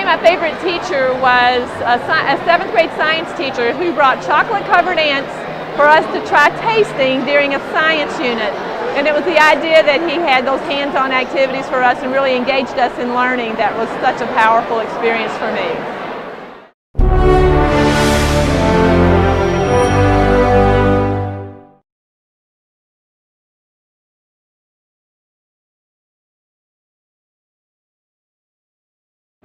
my favorite teacher was a 7th grade science teacher who brought chocolate-covered ants for us to try tasting during a science unit. And it was the idea that he had those hands-on activities for us and really engaged us in learning that was such a powerful experience for me.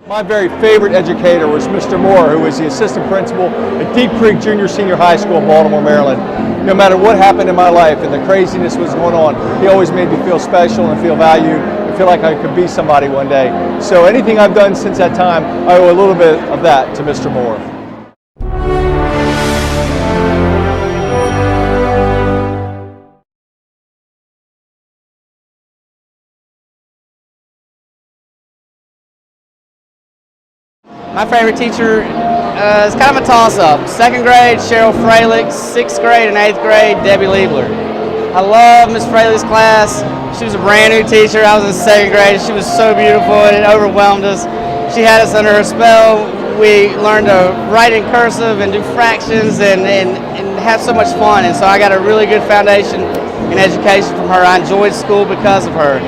My very favorite educator was Mr. Moore, who was the assistant principal at Deep Creek Junior Senior High School in Baltimore, Maryland. No matter what happened in my life and the craziness was going on, he always made me feel special and feel valued and feel like I could be somebody one day. So anything I've done since that time, I owe a little bit of that to Mr. Moore. My favorite teacher is kind of a toss-up. 2nd grade, Cheryl Freilich. 6th grade and 8th grade, Debbie Liebler. I love Miss Freilich's class. She was a brand new teacher. I was in 2nd grade. She was so beautiful and it overwhelmed us. She had us under her spell. We learned to write in cursive and do fractions and have so much fun. And so I got a really good foundation in education from her. I enjoyed school because of her.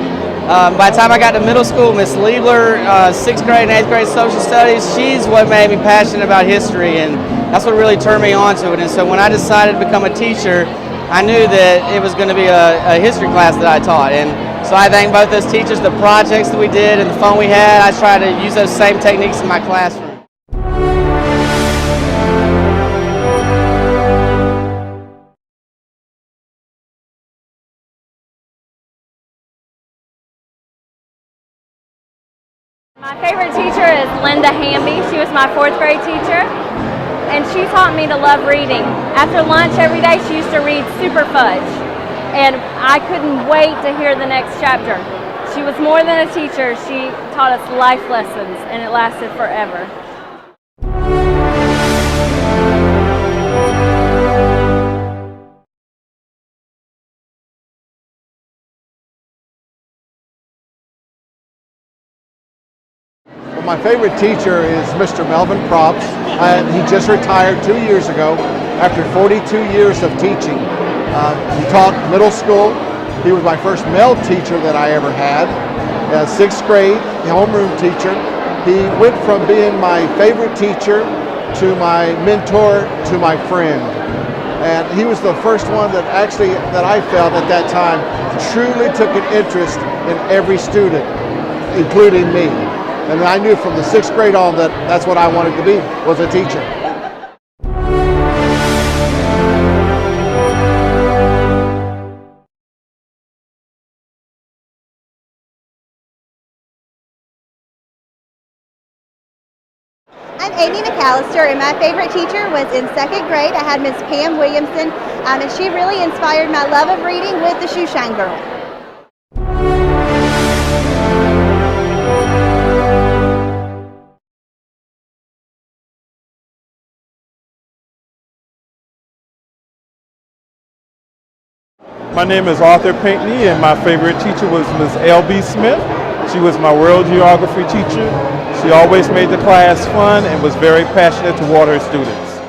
By the time I got to middle school, Miss Liebler, 6th grade and 8th grade social studies, she's what made me passionate about history, and that's what really turned me on to it. And so when I decided to become a teacher, I knew that it was going to be a history class that I taught. And so I thank both those teachers, the projects that we did and the fun we had. I try to use those same techniques in my classroom. My favorite teacher is Linda Hamby. She was my 4th grade teacher, and she taught me to love reading. After lunch every day, she used to read Super Fudge, and I couldn't wait to hear the next chapter. She was more than a teacher. She taught us life lessons, and it lasted forever. My favorite teacher is Mr. Melvin Props. He just retired 2 years ago after 42 years of teaching. He taught middle school. He was my first male teacher that I ever had. 6th grade homeroom teacher. He went from being my favorite teacher to my mentor to my friend. And he was the first one that I felt at that time truly took an interest in every student, including me. And I knew from the 6th grade on that that's what I wanted to be, was a teacher. I'm Amy McAllister, and my favorite teacher was in 2nd grade. I had Miss Pam Williamson, and she really inspired my love of reading with the Shoeshine Girl. My name is Arthur Pinckney, and my favorite teacher was Ms. L.B. Smith. She was my world geography teacher. She always made the class fun and was very passionate toward her students.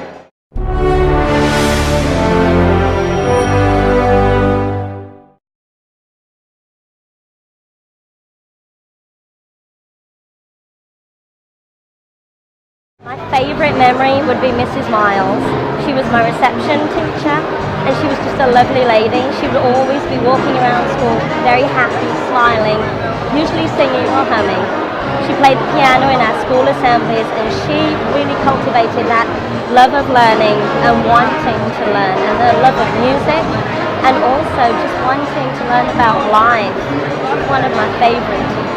My favorite memory would be Mrs. Miles. She was my reception teacher, and she was just a lovely lady. She would always be walking around school very happy, smiling, usually singing or humming. She played the piano in our school assemblies, and she really cultivated that love of learning and wanting to learn, and the love of music, and also just wanting to learn about life. She's one of my favorite teachers.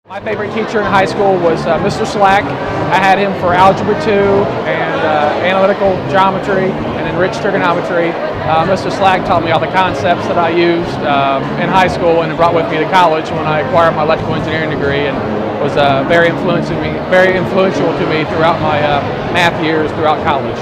My favorite teacher in high school was Mr. Slack. I had him for Algebra 2 and analytical geometry and enriched trigonometry. Mr. Slack taught me all the concepts that I used in high school and brought with me to college when I acquired my electrical engineering degree. And was very influential to me throughout my math years throughout college.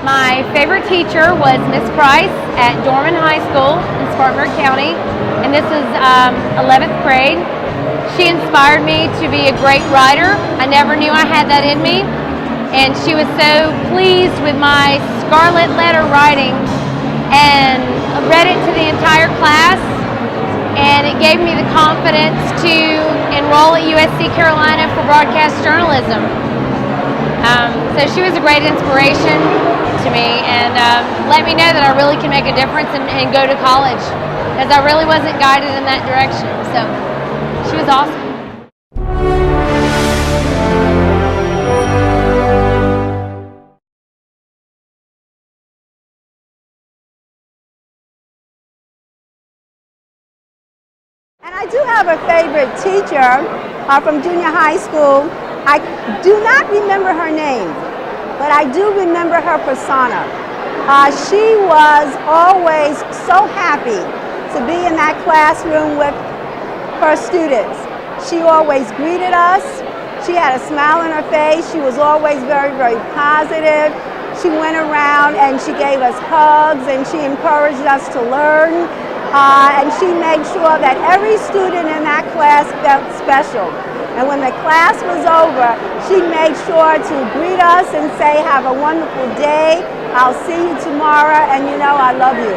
My favorite teacher was Miss Price at Dorman High School in Spartanburg County, and this is 11th grade. She inspired me to be a great writer. I never knew I had that in me, and she was so pleased with my scarlet letter writing and read it to the entire class, and it gave me the confidence to enroll at USC Carolina for broadcast journalism. So she was a great inspiration to me, and let me know that I really can make a difference and go to college, because I really wasn't guided in that direction. So she was awesome. And I do have a favorite teacher from junior high school. I do not remember her name, but I do remember her persona. She was always so happy to be in that classroom with her students. She always greeted us. She had a smile on her face. She was always very, very positive. She went around and she gave us hugs and she encouraged us to learn. And she made sure that every student in that class felt special. And when the class was over, she made sure to greet us and say, "Have a wonderful day. I'll see you tomorrow, and you know I love you."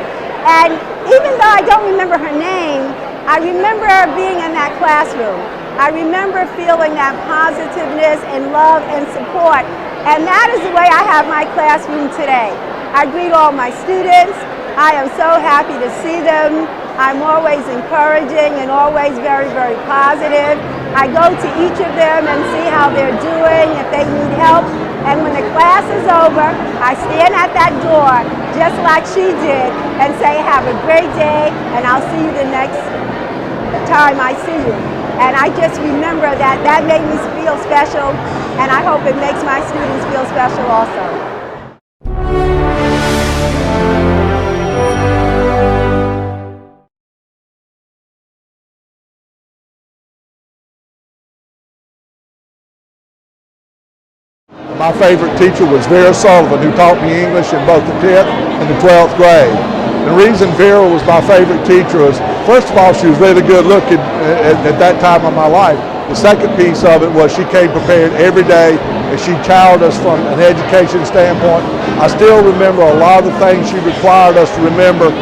And even though I don't remember her name, I remember her being in that classroom. I remember feeling that positiveness and love and support. And that is the way I have my classroom today. I greet all my students. I am so happy to see them. I'm always encouraging and always very, very positive. I go to each of them and see how they're doing, if they need help. And when the class is over, I stand at that door, just like she did, and say, "Have a great day, and I'll see you the next time I see you." And I just remember that made me feel special, and I hope it makes my students feel special also. My favorite teacher was Vera Sullivan, who taught me English in both the 10th and the 12th grade. The reason Vera was my favorite teacher is, first of all, she was really good looking at that time of my life. The second piece of it was she came prepared every day, and she challenged us from an education standpoint. I still remember a lot of the things she required us to remember,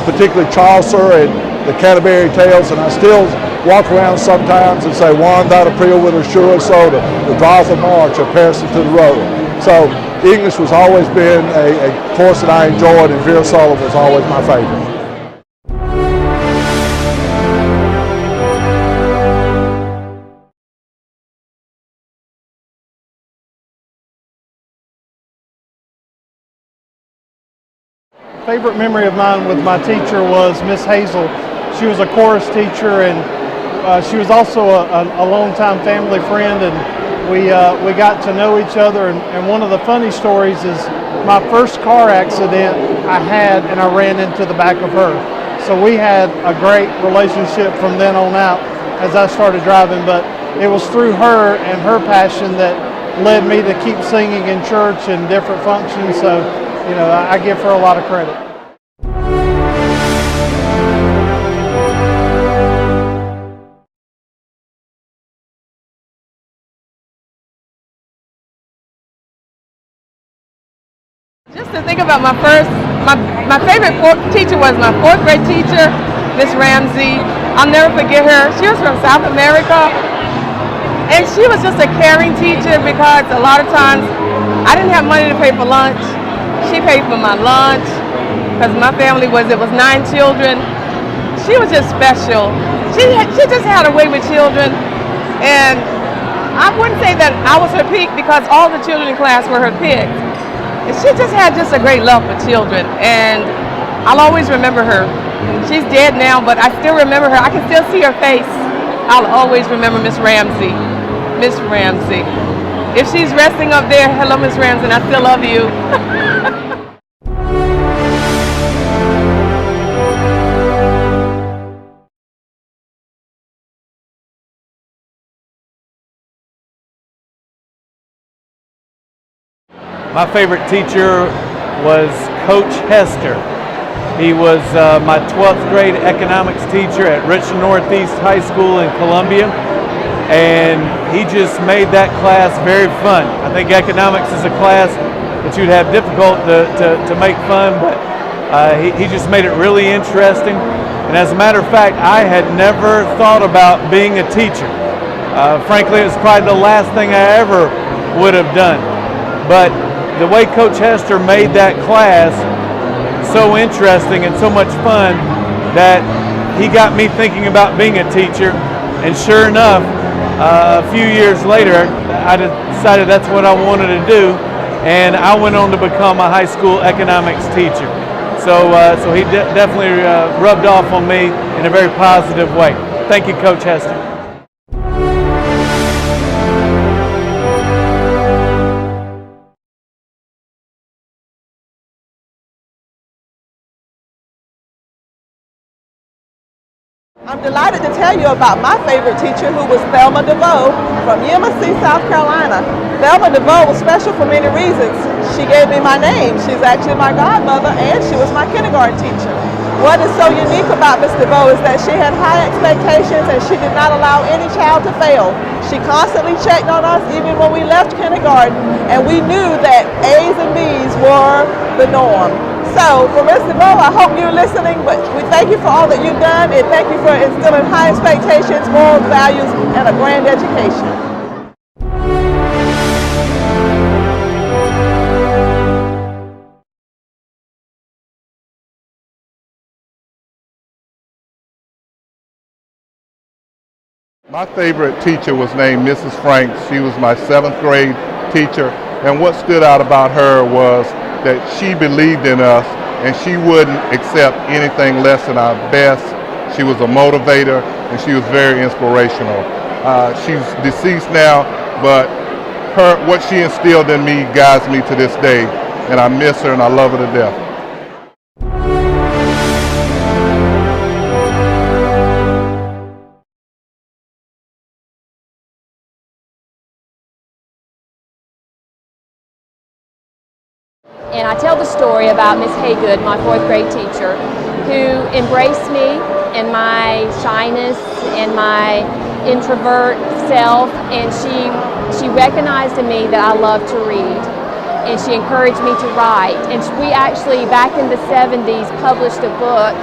particularly Chaucer and the Canterbury Tales, and I still walk around sometimes and say, "One that April with a sure soda, the Drought of March, a person to the road." So English was always been a course that I enjoyed, and Vera Sullivan was always my favorite. Favorite memory of mine with my teacher was Miss Hazel. She was a chorus teacher, and she was also a longtime family friend, and we got to know each other. And one of the funny stories is my first car accident I had, and I ran into the back of her. So we had a great relationship from then on out as I started driving, but it was through her and her passion that led me to keep singing in church and different functions. So, you know, I give her a lot of credit. Just to think about my favorite teacher was my 4th grade teacher, Miss Ramsey. I'll never forget her. She was from South America, and she was just a caring teacher because a lot of times I didn't have money to pay for lunch. She paid for my lunch because my family was 9 children. She was just special. She just had a way with children, and I wouldn't say that I was her peak because all the children in class were her pick. And she just had a great love for children, and I'll always remember her. She's dead now, but I still remember her. I can still see her face. I'll always remember Miss Ramsey. Miss Ramsey. if she's resting up there, hello, Miss Ramsden, I still love you. My favorite teacher was Coach Hester. He was my 12th grade economics teacher at Richland Northeast High School in Columbia, and he just made that class very fun. I think economics is a class that you'd have difficult to make fun, but he just made it really interesting. And as a matter of fact, I had never thought about being a teacher. Frankly, it was probably the last thing I ever would have done. But the way Coach Hester made that class so interesting and so much fun that he got me thinking about being a teacher. And sure enough, a few years later, I decided that's what I wanted to do, and I went on to become a high school economics teacher. So he definitely rubbed off on me in a very positive way. Thank you, Coach Hester. I'm delighted to tell you about my favorite teacher, who was Thelma DeVoe from UMSC, South Carolina. Thelma DeVoe was special for many reasons. She gave me my name. She's actually my godmother, and she was my kindergarten teacher. What is so unique about Miss DeVoe is that she had high expectations, and she did not allow any child to fail. She constantly checked on us even when we left kindergarten, and we knew that A's and B's were the norm. So, for Ms. DeVoe, I hope you're listening, but we thank you for all that you've done, and thank you for instilling high expectations, morals, values, and a grand education. My favorite teacher was named Mrs. Franks. She was my 7th grade teacher, and what stood out about her was that she believed in us and she wouldn't accept anything less than our best. She was a motivator and she was very inspirational. She's deceased now, but what she instilled in me guides me to this day, and I miss her and I love her to death. And I tell the story about Miss Haygood, my 4th grade teacher, who embraced me and my shyness and my introvert self, and she recognized in me that I love to read, and she encouraged me to write. And we actually, back in the 70s, published a book,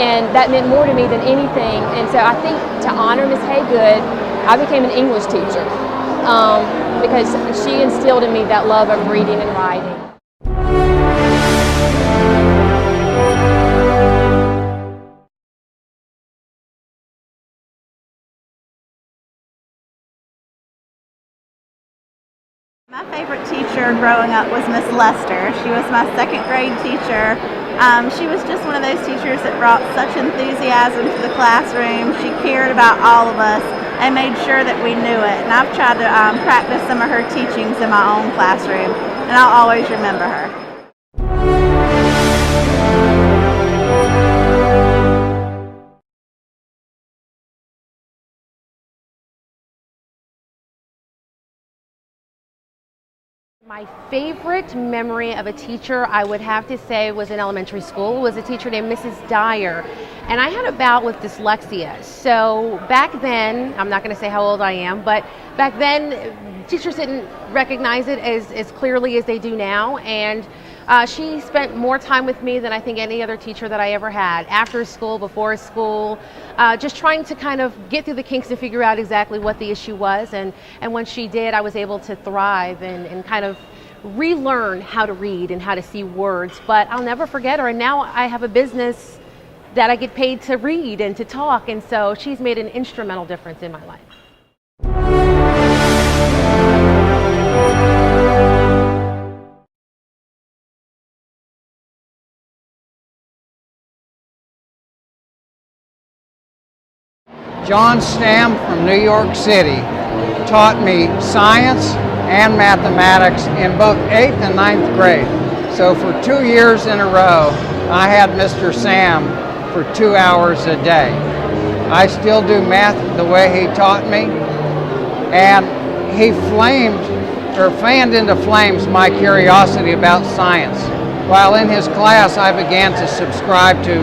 and that meant more to me than anything. And so I think to honor Miss Haygood, I became an English teacher. Because she instilled in me that love of reading and writing. My favorite teacher growing up was Miss Lester. She was my 2nd grade teacher. She was just one of those teachers that brought such enthusiasm to the classroom. She cared about all of us and made sure that we knew it. And I've tried to practice some of her teachings in my own classroom, and I'll always remember her. My favorite memory of a teacher, I would have to say, was in elementary school, was a teacher named Mrs. Dyer. And I had a bout with dyslexia. So back then, I'm not going to say how old I am, but back then, teachers didn't recognize it as clearly as they do now. And she spent more time with me than I think any other teacher that I ever had, after school, before school, just trying to kind of get through the kinks and figure out exactly what the issue was. And when she did, I was able to thrive and kind of relearn how to read and how to see words. But I'll never forget her. And now I have a business that I get paid to read and to talk. And so she's made an instrumental difference in my life. John Stam from New York City. taught me science and mathematics in both 8th and 9th grade. So for 2 years in a row, I had Mr. Sam for 2 hours a day. I still do math the way he taught me, and he fanned into flames my curiosity about science. While in his class, I began to subscribe to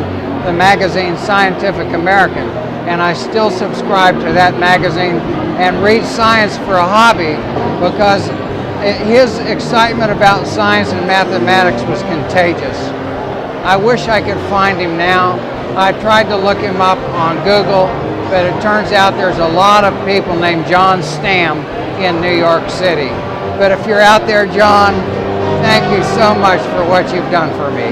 the magazine Scientific American, and I still subscribe to that magazine and read science for a hobby because his excitement about science and mathematics was contagious. I wish I could find him now. I tried to look him up on Google, but it turns out there's a lot of people named John Stamm in New York City. But if you're out there, John, thank you so much for what you've done for me.